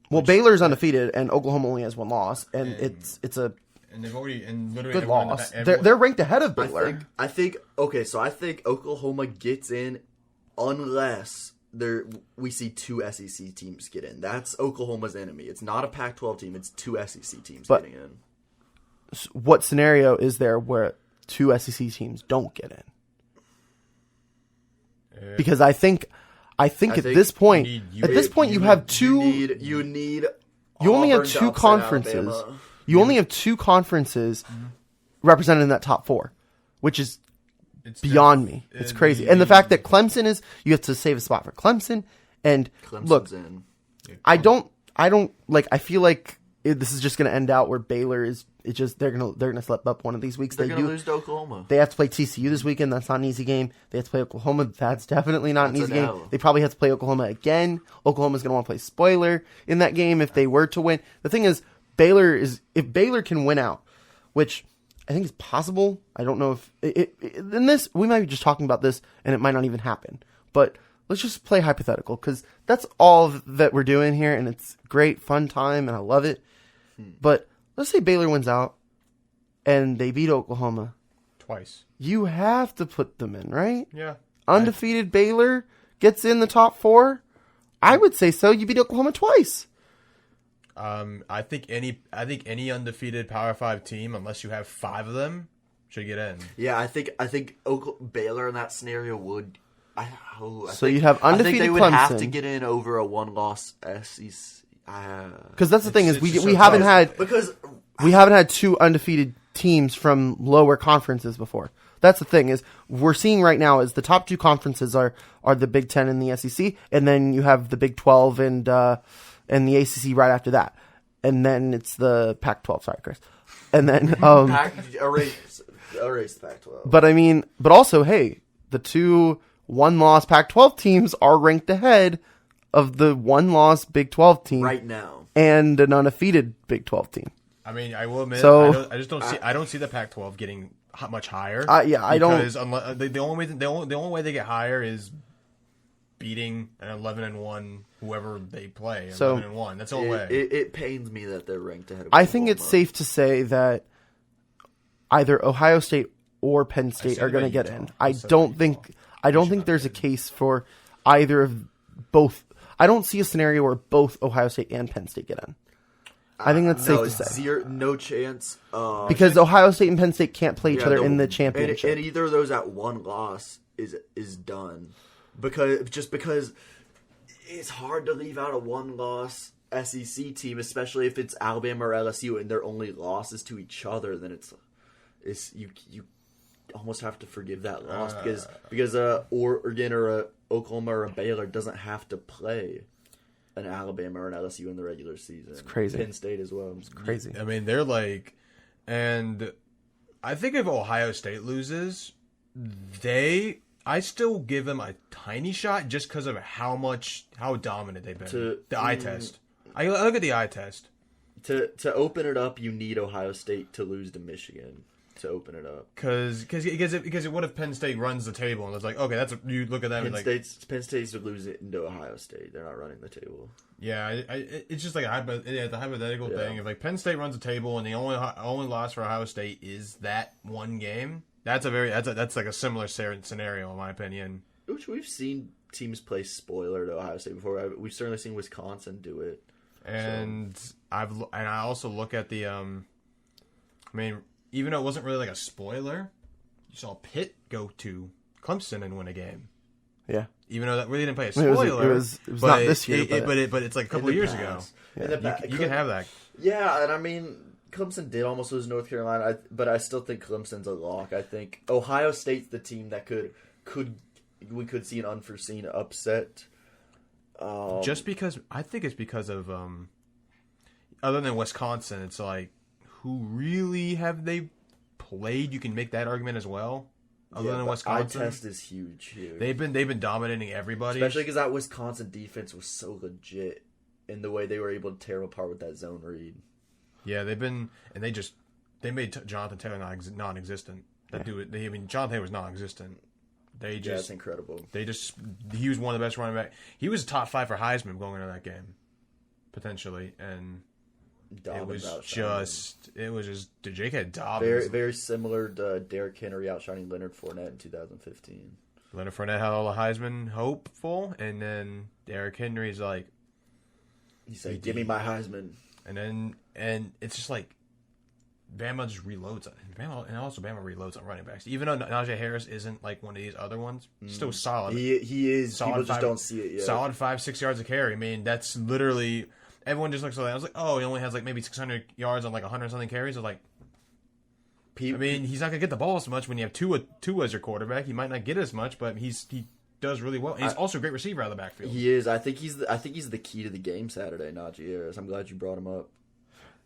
Well, Baylor's undefeated, and Oklahoma only has one loss, and it's a good loss. They're ranked ahead of Baylor. I think Oklahoma gets in unless we see two SEC teams get in. That's Oklahoma's enemy. It's not a Pac-12 team. It's two SEC teams getting in. What scenario is there where two SEC teams don't get in? Yeah. Because I think at this point you have two. You only have two conferences. You only have two conferences represented in that top four, which is beyond me. It's crazy. And the fact that Clemson is, you have to save a spot for Clemson. And look, I feel like this is just going to end out where Baylor is. It's just they're gonna slip up one of these weeks. They're gonna lose to Oklahoma. They have to play TCU this weekend. That's not an easy game. They have to play Oklahoma. That's definitely not an easy game. They probably have to play Oklahoma again. Oklahoma's gonna want to play spoiler in that game if they were to win. The thing is, if Baylor can win out, which I think is possible. I don't know if in this we might be just talking about this and it might not even happen. But let's just play hypothetical, because that's all that we're doing here, and it's great, fun time, and I love it. But let's say Baylor wins out and they beat Oklahoma twice. You have to put them in, right? Yeah. Undefeated Baylor gets in the top four. I would say so. You beat Oklahoma twice. I think any undefeated Power 5 team, unless you have 5 of them, should get in. Yeah, I think Baylor in that scenario would. You'd have undefeated Clemson. I think they would have to get in over a one-loss SEC. Because that's the thing is we haven't had two undefeated teams from lower conferences before. That's the thing is we're seeing right now is the top two conferences are the Big 10 and the SEC, and then you have the Big 12 and the ACC right after that, and then it's the Pac-12. Sorry, Chris, and then erase the Pac-12. But also, hey, the two one-loss Pac-12 teams are ranked ahead of the one-loss Big 12 team right now, and an undefeated Big 12 team. I mean, I will admit, I don't see the Pac-12 getting much higher. I don't. Because the only way they get higher is beating an 11-1 whoever they play. 11-1. That's the only way. It pains me that they're ranked ahead of I think it's safe to say that either Ohio State or Penn State are going to get in. I don't think there's a case for either of both. I don't see a scenario where both Ohio State and Penn State get in. I think that's safe to say. No chance. Because Ohio State and Penn State can't play each other in the championship. And either of those at one loss is done. Because it's hard to leave out a one-loss SEC team, especially if it's Alabama or LSU and their only loss is to each other. Then it's you almost have to forgive that loss because Oregon or a Oklahoma or a Baylor doesn't have to play an Alabama or an LSU in the regular season. It's crazy. Penn State as well. It's crazy. I mean, they're like, and I think if Ohio State loses, I still give them a tiny shot just because of how dominant they've been. The eye test. I look at the eye test. To open it up, you need Ohio State to lose to Michigan to open it up. Because what if Penn State runs the table and it's like, okay, you look at them and like Penn State's would lose it into Ohio State. They're not running the table. Yeah, it's just like the hypothetical thing. If like Penn State runs the table and the only loss for Ohio State is that one game, that's like a similar scenario in my opinion. Which we've seen teams play spoiler to Ohio State before. We've certainly seen Wisconsin do it. And I also look at the even though it wasn't really like a spoiler, you saw Pitt go to Clemson and win a game. Yeah. Even though that really didn't play a spoiler. It was not this year. But it's like a couple of years ago. Yeah. You can have that. Yeah, and I mean, Clemson did almost lose North Carolina, but I still think Clemson's a lock. I think Ohio State's the team that could we could see an unforeseen upset. Just because I think it's because of other than Wisconsin, it's like who really have they played? You can make that argument as well. Other than Wisconsin, eye test is huge here. They've been dominating everybody, especially because that Wisconsin defense was so legit in the way they were able to tear them apart with that zone read. Yeah, they made Jonathan Taylor non-existent. Jonathan Taylor was non-existent. That's incredible. He was one of the best running backs. He was top 5 for Heisman going into that game, potentially, and it was just Jake had Dobbins. Very, very similar to Derrick Henry outshining Leonard Fournette in 2015. Leonard Fournette had all the Heisman hopeful, and then Derrick Henry's like, he said, "Give me my Heisman." And it's just like Bama just reloads on Bama reloads on running backs. Even though Najee Harris isn't like one of these other ones, still solid. He is. Solid People just don't see it yet. Solid 5-6 yards of carry. I mean, that's literally everyone just looks at that. I was like, oh, he only has like maybe 600 yards on like 100 something carries. I was like, I mean, he's not gonna get the ball so much when you have Tua as your quarterback. He might not get as much, but he does really well. And he's also a great receiver out of the backfield. He is. I think he's the key to the game Saturday. Najee Harris. I'm glad you brought him up.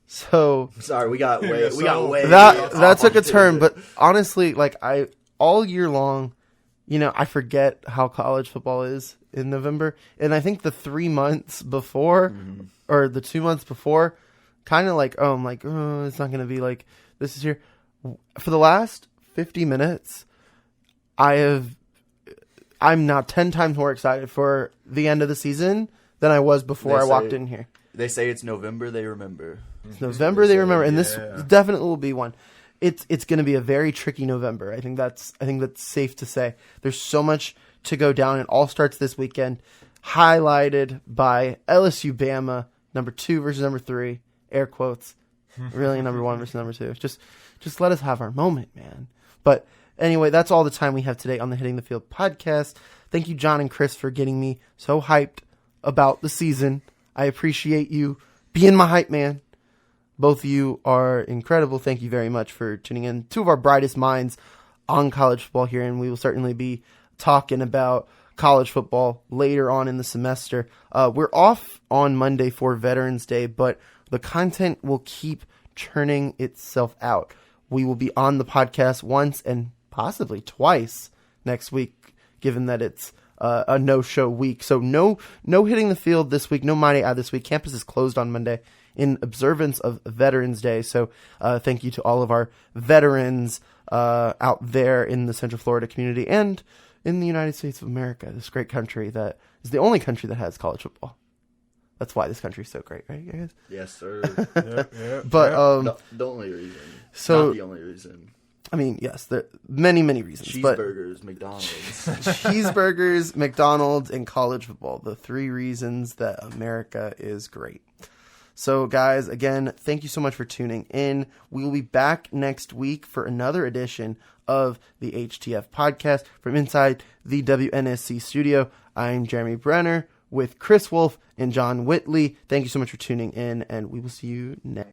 So sorry, we got way that took a turn, but honestly, like all year long, I forget how college football is in November, and I think the 3 months before or the 2 months before, kind of like it's not going to be like this is here. For the last 50 minutes, I'm now 10 times more excited for the end of the season than I was before I walked in here. They say it's November, they remember. It's November, they remember, and this definitely will be one. It's going to be a very tricky November. I think that's safe to say. There's so much to go down. It all starts this weekend, highlighted by LSU Bama, number 2 versus number 3, air quotes. Really, number 1 versus number 2. Just let us have our moment, man. But anyway, that's all the time we have today on the Hitting the Field podcast. Thank you, John and Chris, for getting me so hyped about the season. I appreciate you being my hype man. Both of you are incredible. Thank you very much for tuning in. 2 of our brightest minds on college football here, and we will certainly be talking about college football later on in the semester. We're off on Monday for Veterans Day, but the content will keep churning itself out. We will be on the podcast once and possibly twice next week, given that it's a no-show week. So no hitting the field this week, no Mighty Ad this week. Campus is closed on Monday in observance of Veterans Day. So thank you to all of our veterans out there in the Central Florida community and in the United States of America, this great country that is the only country that has college football. That's why this country is so great, right, guys? Yes, sir. But the only reason. So, not the only reason. I mean, yes, there are many, many reasons. Cheeseburgers, McDonald's. Cheeseburgers, McDonald's, and college football. The 3 reasons that America is great. So, guys, again, thank you so much for tuning in. We will be back next week for another edition of the HTF podcast from inside the WNSC studio. I'm Jeremy Brener with Chris Wolf and John Whitley. Thank you so much for tuning in, and we will see you next.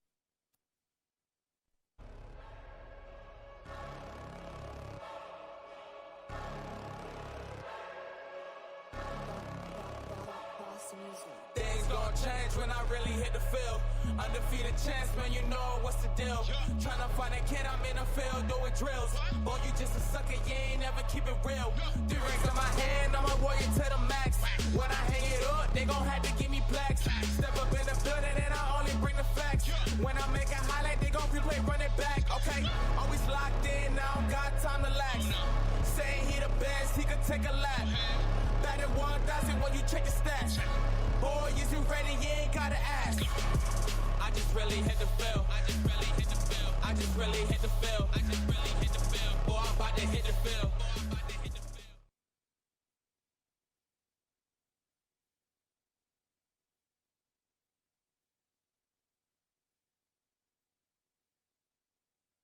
Things gon' change when I really hit the field. Undefeated champs, man, you know what's the deal. Tryna find a kid, I'm in the field doing drills. Boy, you just a sucker, you ain't never keep it real. 3 rings in my hand, I'm a warrior to the max. When I hang it up, they gon' have to give me plaques. Step up in the building and I only bring the facts. When I make a highlight, they gon' replay, run it back. Okay, always locked in, now I don't got time to lax. Saying he the best, he could take a lap. Batted 1,000 when you check your stats. Boy, is you ready? You ain't gotta ask. I just really hit the field. I just really hit the field. I just really hit the field. I just really hit the field. Boy, I'm about to hit the field.